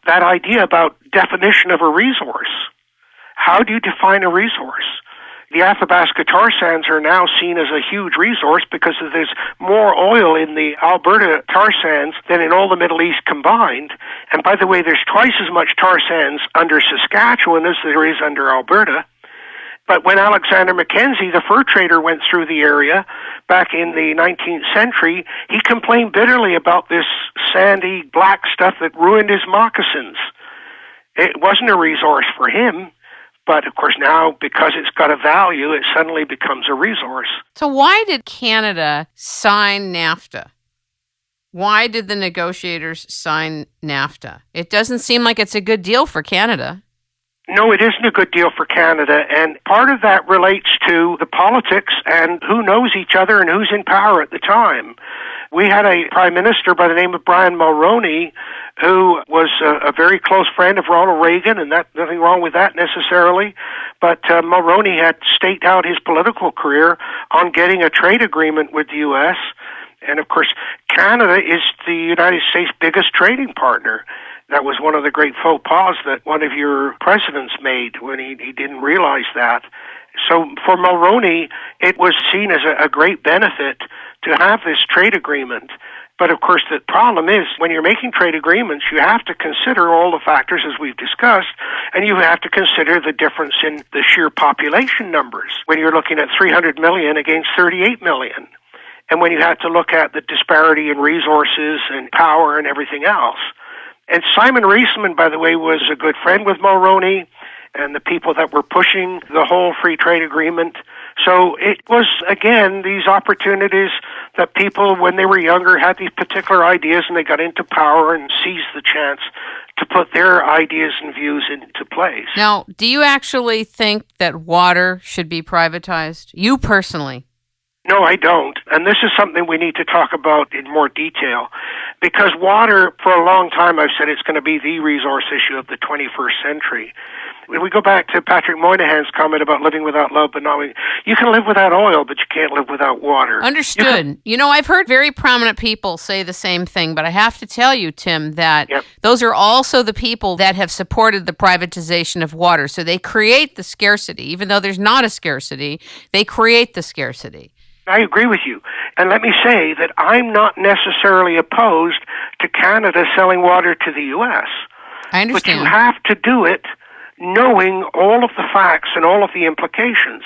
that idea about definition of a resource. How do you define a resource? The Athabasca tar sands are now seen as a huge resource because there's more oil in the Alberta tar sands than in all the Middle East combined. And by the way, there's twice as much tar sands under Saskatchewan as there is under Alberta. But when Alexander Mackenzie, the fur trader, went through the area back in the 19th century, he complained bitterly about this sandy, black stuff that ruined his moccasins. It wasn't a resource for him. But, of course, now, because it's got a value, it suddenly becomes a resource. So why did Canada sign NAFTA? Why did the negotiators sign NAFTA? It doesn't seem like it's a good deal for Canada. No, it isn't a good deal for Canada, and part of that relates to the politics and who knows each other and who's in power at the time. We had a prime minister by the name of Brian Mulroney who was a very close friend of Ronald Reagan, and nothing wrong with that necessarily, but Mulroney had staked out his political career on getting a trade agreement with the U.S., and of course Canada is the United States' biggest trading partner. That was one of the great faux pas that one of your presidents made when he didn't realize that. So for Mulroney, it was seen as a great benefit to have this trade agreement. But of course, the problem is when you're making trade agreements, you have to consider all the factors as we've discussed, and you have to consider the difference in the sheer population numbers when you're looking at 300 million against 38 million. And when you have to look at the disparity in resources and power and everything else. And Simon Reisman, by the way, was a good friend with Mulroney and the people that were pushing the whole free trade agreement. So it was, again, these opportunities that people, when they were younger, had these particular ideas and they got into power and seized the chance to put their ideas and views into place. Now, do you actually think that water should be privatized? You personally? No, I don't. And this is something we need to talk about in more detail. Because water, for a long time, I've said it's going to be the resource issue of the 21st century. When we go back to Patrick Moynihan's comment about living without love, but not, you can live without oil, but you can't live without water. Understood. I've heard very prominent people say the same thing, but I have to tell you, Tim, that those are also the people that have supported the privatization of water. So they create the scarcity. Even though there's not a scarcity, they create the scarcity. I agree with you. And let me say that I'm not necessarily opposed to Canada selling water to the U.S. I understand. But you have to do it knowing all of the facts and all of the implications.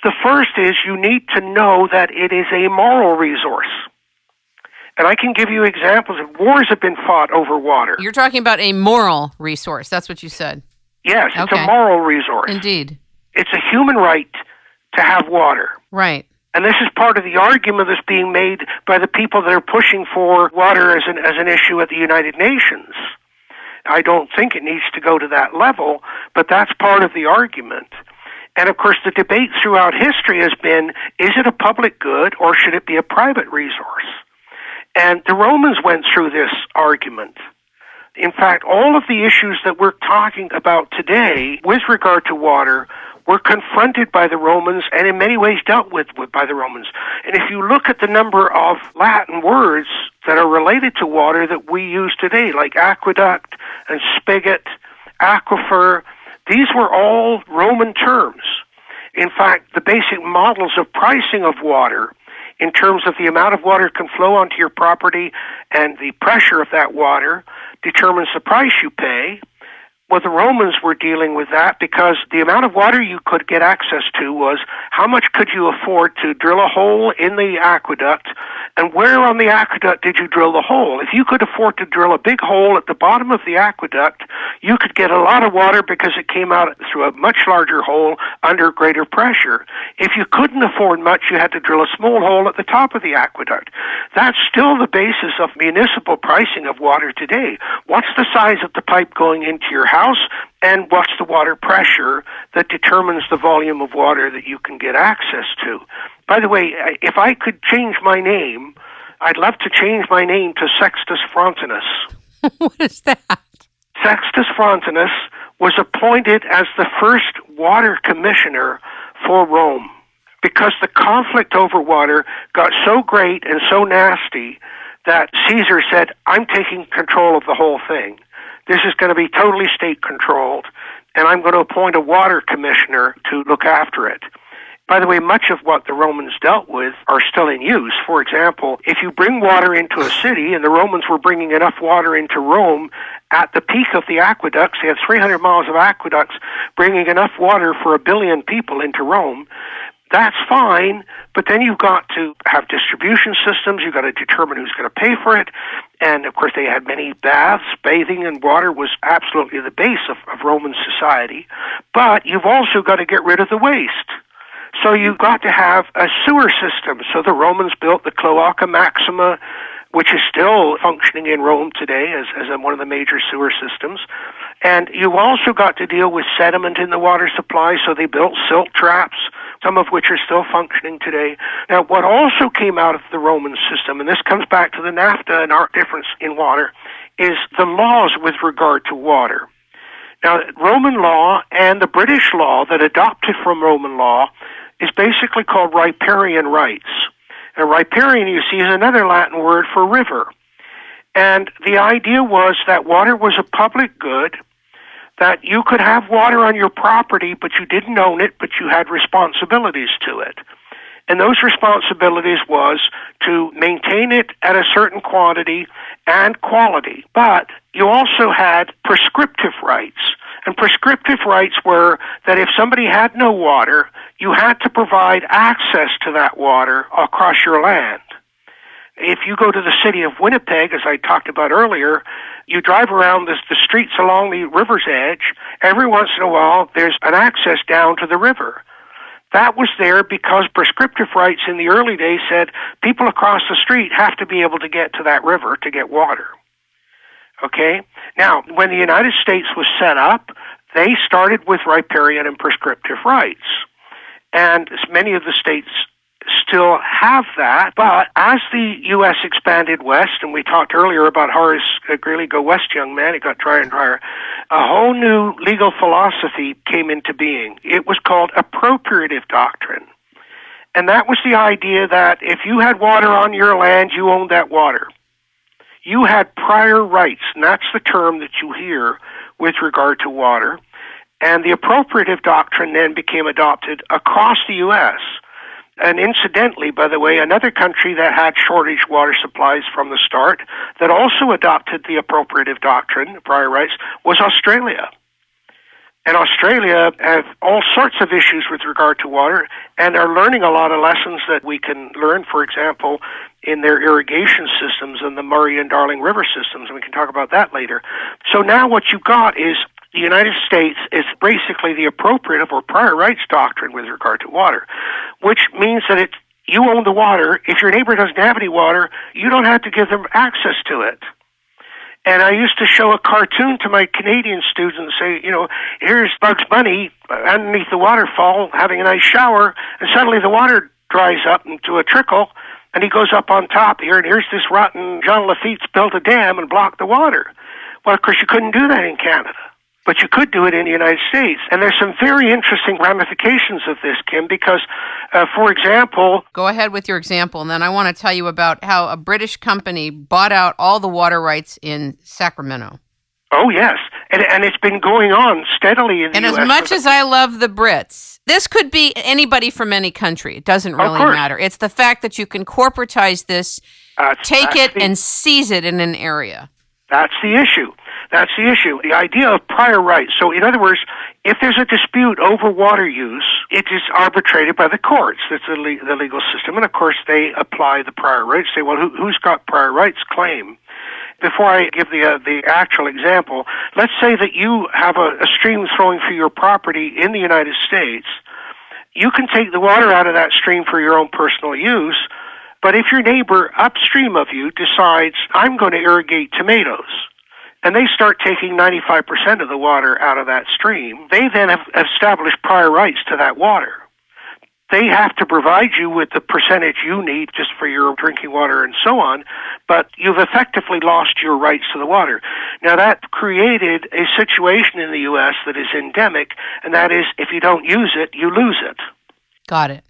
The first is you need to know that it is a moral resource. And I can give you examples of wars have been fought over water. You're talking about a moral resource. That's what you said. Yes, it's a moral resource. Indeed. It's a human right to have water. Right. And this is part of the argument that's being made by the people that are pushing for water as an issue at the United Nations. I don't think it needs to go to that level, but that's part of the argument. And of course, the debate throughout history has been, is it a public good or should it be a private resource? And the Romans went through this argument. In fact, all of the issues that we're talking about today with regard to water were confronted by the Romans and in many ways dealt with by the Romans. And if you look at the number of Latin words that are related to water that we use today, like aqueduct and spigot, aquifer, these were all Roman terms. In fact, the basic models of pricing of water in terms of the amount of water can flow onto your property and the pressure of that water determines the price you pay. Well, the Romans were dealing with that because the amount of water you could get access to was how much could you afford to drill a hole in the aqueduct, and where on the aqueduct did you drill the hole? If you could afford to drill a big hole at the bottom of the aqueduct, you could get a lot of water because it came out through a much larger hole under greater pressure. If you couldn't afford much, you had to drill a small hole at the top of the aqueduct. That's still the basis of municipal pricing of water today. What's the size of the pipe going into your house, and what's the water pressure that determines the volume of water that you can get access to? By the way, if I could change my name, I'd love to change my name to Sextus Frontinus. What is that? Sextus Frontinus was appointed as the first water commissioner for Rome because the conflict over water got so great and so nasty that Caesar said, I'm taking control of the whole thing. this is going to be totally state-controlled, and I'm going to appoint a water commissioner to look after it. By the way, much of what the Romans dealt with are still in use. For example, if you bring water into a city, and the Romans were bringing enough water into Rome at the peak of the aqueducts, they had 300 miles of aqueducts bringing enough water for 1 billion people into Rome, that's fine, but then you've got to have distribution systems, you've got to determine who's going to pay for it, and of course they had many baths. Bathing in water was absolutely the base of Roman society, but you've also got to get rid of the waste. So you've got to have a sewer system. So the Romans built the Cloaca Maxima, which is still functioning in Rome today as one of the major sewer systems. And you've also got to deal with sediment in the water supply, so they built silt traps, some of which are still functioning today. Now, what also came out of the Roman system, and this comes back to the NAFTA and our difference in water, is the laws with regard to water. Now, Roman law and the British law that adopted from Roman law is basically called riparian rights. And riparian, you see, is another Latin word for river. And the idea was that water was a public good, that you could have water on your property, but you didn't own it, but you had responsibilities to it. And those responsibilities was to maintain it at a certain quantity and quality. But you also had prescriptive rights. And prescriptive rights were that if somebody had no water, you had to provide access to that water across your land. If you go to the city of Winnipeg, as I talked about earlier, you drive around the streets along the river's edge. Every once in a while, there's an access down to the river. That was there because prescriptive rights in the early days said people across the street have to be able to get to that river to get water. Okay? Now, when the United States was set up, they started with riparian and prescriptive rights. And many of the states still have that, but as the U.S. expanded west, and we talked earlier about Horace Greeley, Go West, Young Man, it got drier and drier, a whole new legal philosophy came into being. It was called appropriative doctrine. And that was the idea that if you had water on your land, you owned that water. You had prior rights, and that's the term that you hear with regard to water. And the appropriative doctrine then became adopted across the U.S., and incidentally, by the way, another country that had shortage water supplies from the start that also adopted the appropriative doctrine, prior rights, was Australia. And Australia have all sorts of issues with regard to water and are learning a lot of lessons that we can learn, for example, in their irrigation systems and the Murray and Darling River systems, and we can talk about that later. So now what you've got is the United States is basically the appropriative or prior rights doctrine with regard to water, which means that you own the water. If your neighbor doesn't have any water, you don't have to give them access to it. And I used to show a cartoon to my Canadian students and say, here's Bugs Bunny underneath the waterfall having a nice shower, and suddenly the water dries up into a trickle, and he goes up on top here, and here's this rotten Jean Lafitte's built a dam and blocked the water. Well, of course, you couldn't do that in Canada. But you could do it in the United States. And there's some very interesting ramifications of this, Kim, because, for example... Go ahead with your example, and then I want to tell you about how a British company bought out all the water rights in Sacramento. Oh, yes. And it's been going on steadily in the U.S. And as much as I love the Brits, this could be anybody from any country. It doesn't really matter. It's the fact that you can corporatize this, take it and seize it in an area. That's the issue. That's the issue. The idea of prior rights. So, in other words, if there's a dispute over water use, it is arbitrated by the courts. That's the legal system. And, of course, they apply the prior rights. Say, well, who's got prior rights claim? Before I give the actual example, let's say that you have a stream flowing through your property in the United States. You can take the water out of that stream for your own personal use, but if your neighbor upstream of you decides, I'm going to irrigate tomatoes, and they start taking 95% of the water out of that stream, they then have established prior rights to that water. They have to provide you with the percentage you need just for your drinking water and so on, but you've effectively lost your rights to the water. Now, that created a situation in the U.S. that is endemic, and that is if you don't use it, you lose it. Got it.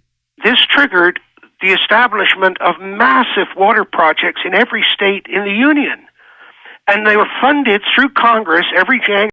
This triggered the establishment of massive water projects in every state in the Union. And they were funded through Congress every January